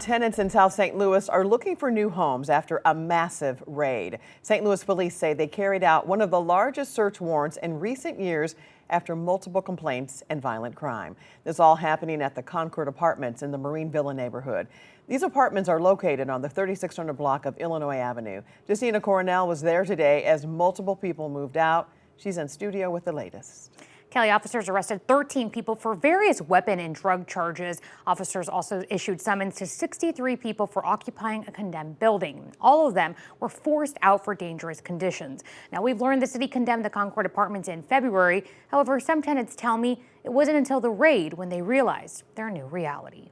Tenants in South St. Louis are looking for new homes after a massive raid. St. Louis police say they carried out one of the largest search warrants in recent years after multiple complaints and violent crime. This all happening at the Concord Apartments in the Marine Villa neighborhood. These apartments are located on the 3600 block of Illinois Avenue. Justina Coronel was there today as multiple people moved out. She's in studio with the latest. Kelly, officers arrested 13 people for various weapon and drug charges. Officers also issued summons to 63 people for occupying a condemned building. All of them were forced out for dangerous conditions. Now, we've learned the city condemned the Concord Apartments in February. However, some tenants tell me it wasn't until the raid when they realized their new reality.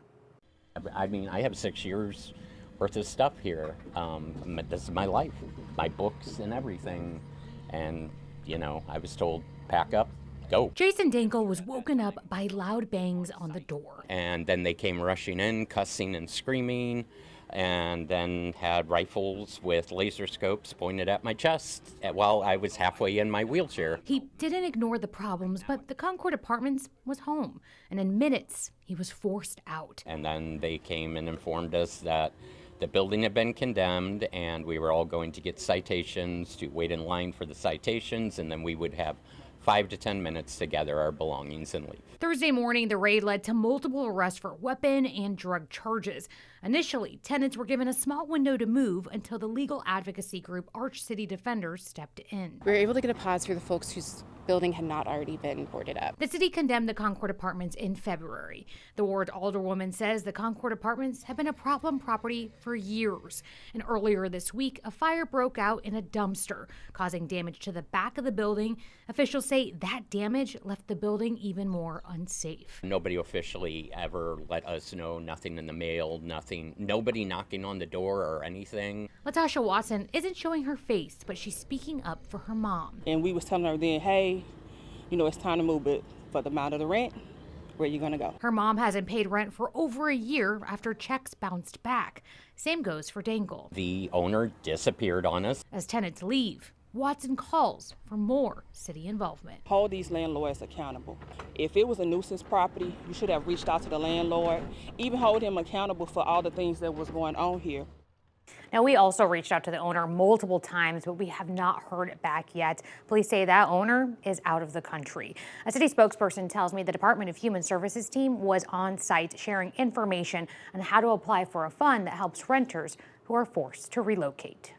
I mean, I have 6 years worth of stuff here. This is my life, my books and everything. And, you know, I was told, pack up. Go. Jason Dankel was woken up by loud bangs on the door. And then they came rushing in, cussing and screaming, and then had rifles with laser scopes pointed at my chest while I was halfway in my wheelchair. He didn't ignore the problems, but the Concord Apartments was home. And in minutes, he was forced out. And then they came and informed us that the building had been condemned and we were all going to get citations, to wait in line for the citations, and then we would have 5 to 10 minutes to gather our belongings and leave. Thursday morning, the raid led to multiple arrests for weapon and drug charges. Initially, tenants were given a small window to move until the legal advocacy group Arch City Defenders stepped in. We were able to get a pause for the folks whose building had not already been boarded up. The city condemned the Concord Apartments in February. The ward alderwoman says the Concord Apartments have been a problem property for years. And earlier this week, a fire broke out in a dumpster, causing damage to the back of the building. Officials say that damage left the building even more unsafe. Nobody officially ever let us know, nothing in the mail, nobody knocking on the door or anything. Latasha Watson isn't showing her face, but she's speaking up for her mom. And we was telling her then, hey, you know, it's time to move, but for the amount of the rent, where you gonna go? Her mom hasn't paid rent for over a year after checks bounced back. Same goes for Dangle. The owner disappeared on us. As tenants leave, Watson calls for more city involvement. Hold these landlords accountable. If it was a nuisance property, you should have reached out to the landlord, even hold him accountable for all the things that was going on here. Now, we also reached out to the owner multiple times, but we have not heard back yet. Police say that owner is out of the country. A city spokesperson tells me the Department of Human Services team was on site sharing information on how to apply for a fund that helps renters who are forced to relocate.